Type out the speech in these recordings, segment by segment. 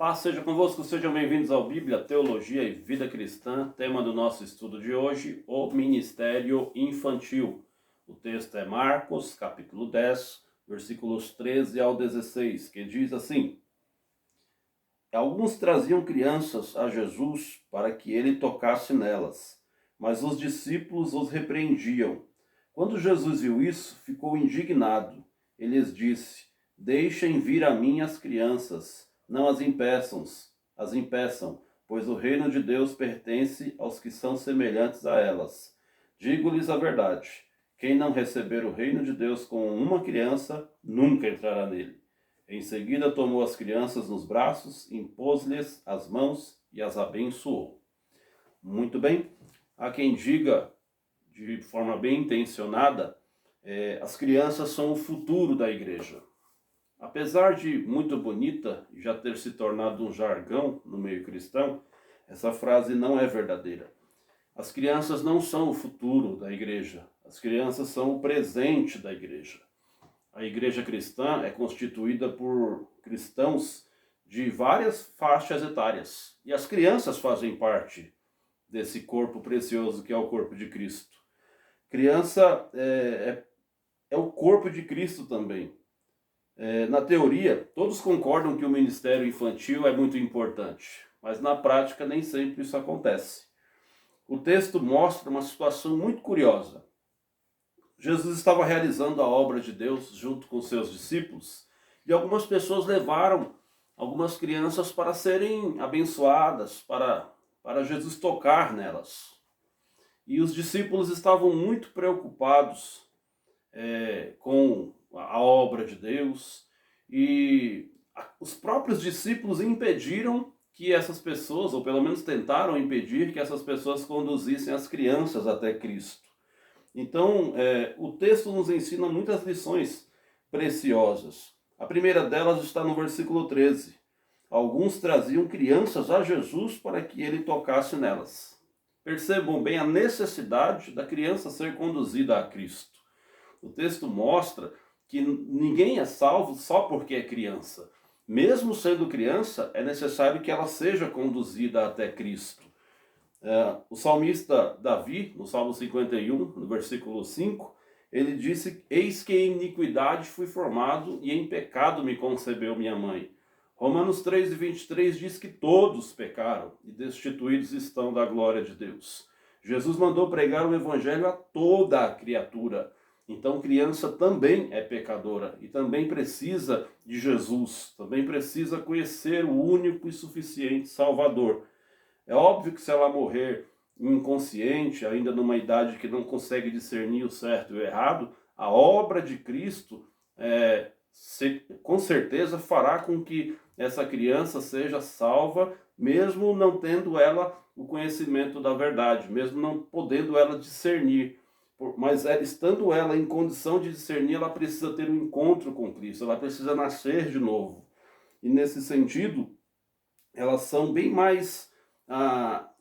Paz seja convosco, sejam bem-vindos ao Bíblia, Teologia e Vida Cristã. Tema do nosso estudo de hoje, o ministério infantil. O texto é Marcos, capítulo 10, versículos 13 ao 16, que diz assim: Alguns traziam crianças a Jesus para que ele tocasse nelas, mas os discípulos os repreendiam. Quando Jesus viu isso, ficou indignado. Ele lhes disse: Deixem vir a mim as crianças, não as impeçam, pois o reino de Deus pertence aos que são semelhantes a elas. Digo-lhes a verdade: quem não receber o reino de Deus com uma criança, nunca entrará nele. Em seguida tomou as crianças nos braços, impôs-lhes as mãos e as abençoou. Muito bem, há quem diga de forma bem intencionada, as crianças são o futuro da igreja. Apesar de muito bonita e já ter se tornado um jargão no meio cristão, essa frase não é verdadeira. As crianças não são o futuro da igreja, as crianças são o presente da igreja. A igreja cristã é constituída por cristãos de várias faixas etárias, e as crianças fazem parte desse corpo precioso que é o corpo de Cristo. Criança é o corpo de Cristo também. Na teoria, todos concordam que o ministério infantil é muito importante, mas na prática nem sempre isso acontece. O texto mostra uma situação muito curiosa. Jesus estava realizando a obra de Deus junto com seus discípulos e algumas pessoas levaram algumas crianças para serem abençoadas, para Jesus tocar nelas. E os discípulos estavam muito preocupados com a obra de Deus, e os próprios discípulos impediram que essas pessoas, ou pelo menos tentaram impedir que essas pessoas conduzissem as crianças até Cristo. Então, o texto nos ensina muitas lições preciosas. A primeira delas está no versículo 13. Alguns traziam crianças a Jesus para que ele tocasse nelas. Percebam bem a necessidade da criança ser conduzida a Cristo. O texto mostra que ninguém é salvo só porque é criança. Mesmo sendo criança, é necessário que ela seja conduzida até Cristo. O salmista Davi, no Salmo 51, no versículo 5, ele disse: Eis que em iniquidade fui formado e em pecado me concebeu minha mãe. Romanos 3:23 diz que todos pecaram e destituídos estão da glória de Deus. Jesus mandou pregar o evangelho a toda a criatura. Então, criança também é pecadora e também precisa de Jesus, também precisa conhecer o único e suficiente Salvador. É óbvio que se ela morrer inconsciente, ainda numa idade que não consegue discernir o certo e o errado, a obra de Cristo com certeza fará com que essa criança seja salva, mesmo não tendo ela o conhecimento da verdade, mesmo não podendo ela discernir. Mas estando ela em condição de discernir, ela precisa ter um encontro com Cristo, ela precisa nascer de novo. E nesse sentido, elas são bem mais,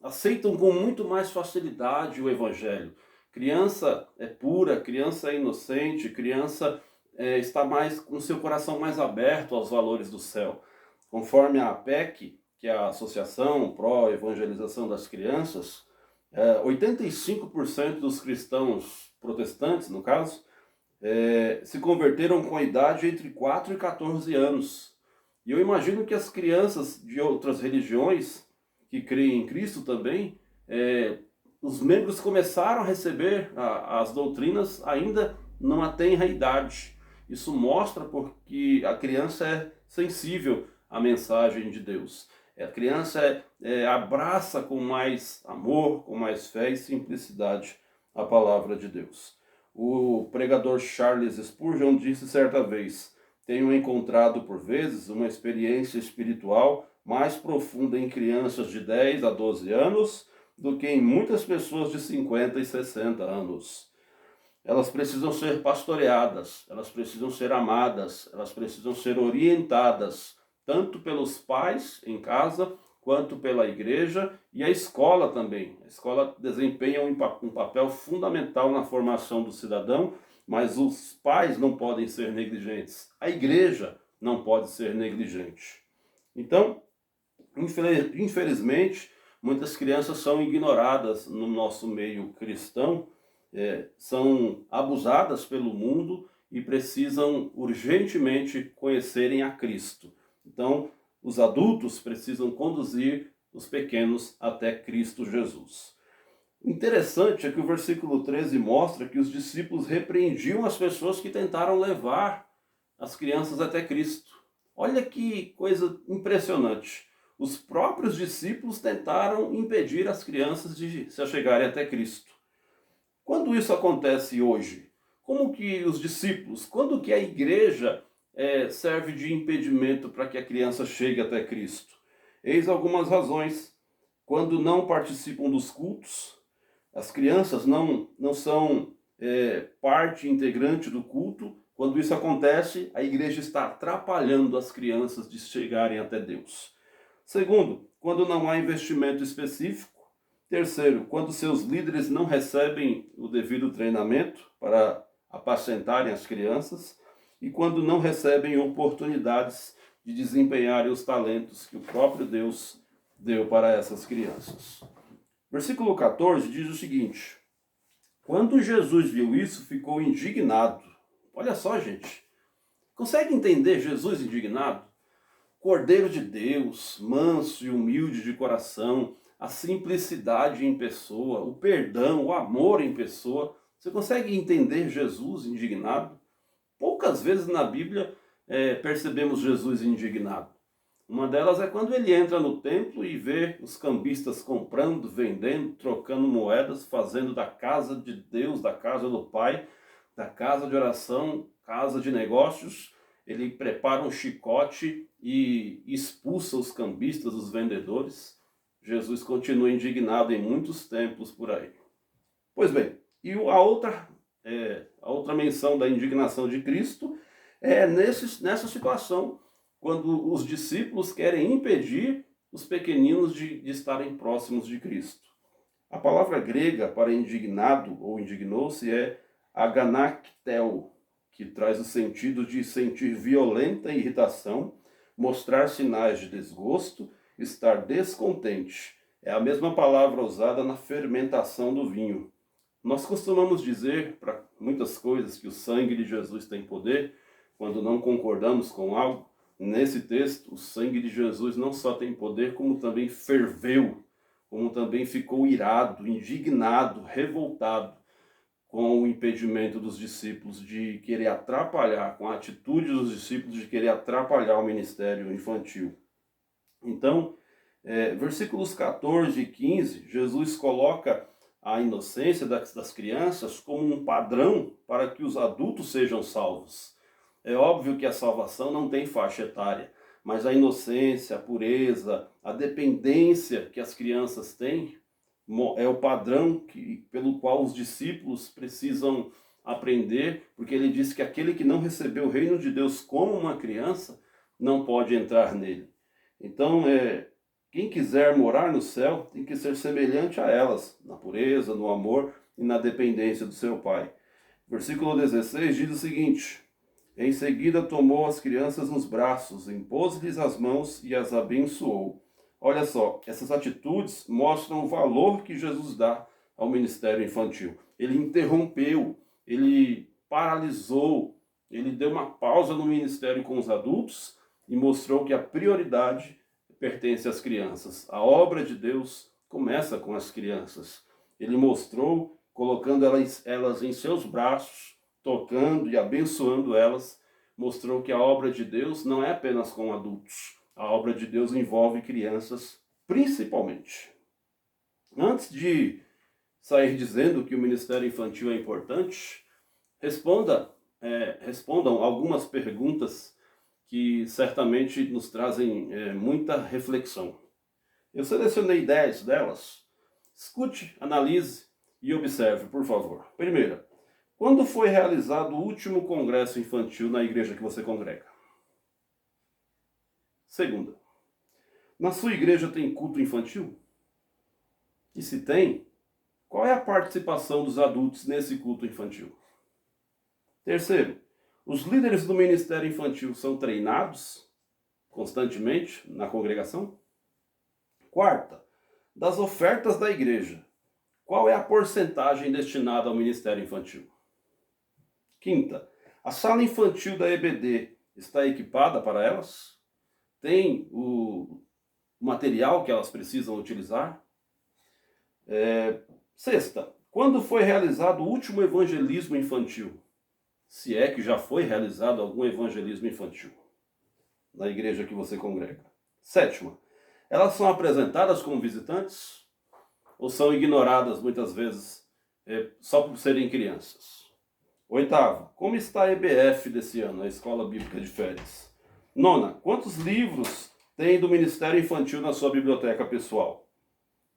aceitam com muito mais facilidade o Evangelho. Criança é pura, criança é inocente, criança está mais com seu coração mais aberto aos valores do céu. Conforme a APEC, que é a Associação Pró-Evangelização das Crianças, 85% dos cristãos protestantes, no caso, se converteram com a idade entre 4 e 14 anos. E eu imagino que as crianças de outras religiões, que creem em Cristo também, os membros começaram a receber as doutrinas ainda numa tenra idade. Isso mostra porque a criança é sensível à mensagem de Deus. A criança abraça com mais amor, com mais fé e simplicidade a palavra de Deus. O pregador Charles Spurgeon disse certa vez: tenho encontrado por vezes uma experiência espiritual mais profunda em crianças de 10 a 12 anos do que em muitas pessoas de 50 e 60 anos. Elas precisam ser pastoreadas, elas precisam ser amadas, elas precisam ser orientadas, tanto pelos pais em casa, quanto pela igreja e a escola também. A escola desempenha um papel fundamental na formação do cidadão, mas os pais não podem ser negligentes. A igreja não pode ser negligente. Então, Infelizmente, muitas crianças são ignoradas no nosso meio cristão, são abusadas pelo mundo e precisam urgentemente conhecerem a Cristo. Então, os adultos precisam conduzir os pequenos até Cristo Jesus. O interessante é que o versículo 13 mostra que os discípulos repreendiam as pessoas que tentaram levar as crianças até Cristo. Olha que coisa impressionante. Os próprios discípulos tentaram impedir as crianças de se achegarem até Cristo. Quando isso acontece hoje? Como que os discípulos, quando que a igreja serve de impedimento para que a criança chegue até Cristo? Eis algumas razões. Quando não participam dos cultos, as crianças não são parte integrante do culto. Quando isso acontece, a igreja está atrapalhando as crianças de chegarem até Deus. Segundo, quando não há investimento específico. Terceiro, quando seus líderes não recebem o devido treinamento para apacentarem as crianças. E quando não recebem oportunidades de desempenharem os talentos que o próprio Deus deu para essas crianças. Versículo 14 diz o seguinte: quando Jesus viu isso, ficou indignado. Olha só, gente. Consegue entender Jesus indignado? Cordeiro de Deus, manso e humilde de coração, a simplicidade em pessoa, o perdão, o amor em pessoa. Você consegue entender Jesus indignado? Poucas vezes na Bíblia percebemos Jesus indignado. Uma delas é quando ele entra no templo e vê os cambistas comprando, vendendo, trocando moedas, fazendo da casa de Deus, da casa do Pai, da casa de oração, casa de negócios. Ele prepara um chicote e expulsa os cambistas, os vendedores. Jesus continua indignado em muitos templos por aí. Pois bem, e a outra menção da indignação de Cristo é nessa situação, quando os discípulos querem impedir os pequeninos de estarem próximos de Cristo. A palavra grega para indignado ou indignou-se é aganaktel, que traz o sentido de sentir violenta irritação, mostrar sinais de desgosto, estar descontente. É a mesma palavra usada na fermentação do vinho. Nós costumamos dizer para muitas coisas que o sangue de Jesus tem poder, quando não concordamos com algo. Nesse texto, o sangue de Jesus não só tem poder, como também ferveu, como também ficou irado, indignado, revoltado com o impedimento dos discípulos de querer atrapalhar, com a atitude dos discípulos de querer atrapalhar o ministério infantil. Então, versículos 14 e 15, Jesus coloca a inocência das crianças como um padrão para que os adultos sejam salvos. É óbvio que a salvação não tem faixa etária, mas a inocência, a pureza, a dependência que as crianças têm é o padrão pelo qual os discípulos precisam aprender, porque ele diz que aquele que não recebeu o reino de Deus como uma criança não pode entrar nele. Então, quem quiser morar no céu tem que ser semelhante a elas, na pureza, no amor e na dependência do seu Pai. Versículo 16 diz o seguinte: em seguida tomou as crianças nos braços, impôs-lhes as mãos e as abençoou. Olha só, essas atitudes mostram o valor que Jesus dá ao ministério infantil. Ele interrompeu, ele paralisou, ele deu uma pausa no ministério com os adultos e mostrou que a prioridade pertence às crianças. A obra de Deus começa com as crianças. Ele mostrou, colocando elas em seus braços, tocando e abençoando elas, mostrou que a obra de Deus não é apenas com adultos. A obra de Deus envolve crianças principalmente. Antes de sair dizendo que o ministério infantil é importante, respondam algumas perguntas que certamente nos trazem muita reflexão. Eu selecionei 10 delas. Escute, analise e observe, por favor. Primeira, quando foi realizado o último congresso infantil na igreja que você congrega? Segunda, na sua igreja tem culto infantil? E se tem, qual é a participação dos adultos nesse culto infantil? Terceiro, os líderes do ministério infantil são treinados constantemente na congregação? Quarta, das ofertas da igreja, qual é a porcentagem destinada ao ministério infantil? Quinta, a sala infantil da EBD está equipada para elas? Tem o material que elas precisam utilizar? Sexta, quando foi realizado o último evangelismo infantil? Se é que já foi realizado algum evangelismo infantil na igreja que você congrega. Sétima, elas são apresentadas como visitantes ou são ignoradas muitas vezes só por serem crianças? Oitavo, como está a EBF desse ano, a Escola Bíblica de Férias? Nona, quantos livros tem do Ministério Infantil na sua biblioteca pessoal?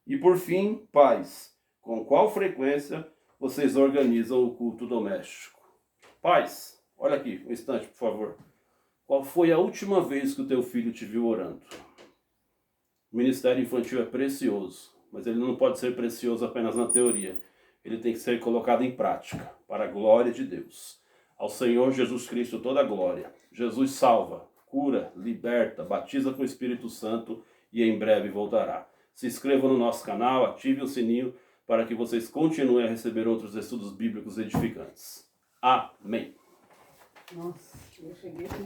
E por fim, pais, com qual frequência vocês organizam o culto doméstico? Pais, olha aqui, um instante, por favor. Qual foi a última vez que o teu filho te viu orando? O ministério infantil é precioso, mas ele não pode ser precioso apenas na teoria. Ele tem que ser colocado em prática, para a glória de Deus. Ao Senhor Jesus Cristo toda a glória. Jesus salva, cura, liberta, batiza com o Espírito Santo e em breve voltará. Se inscreva no nosso canal, ative o sininho para que vocês continuem a receber outros estudos bíblicos edificantes. Amém. Nossa, eu cheguei aqui.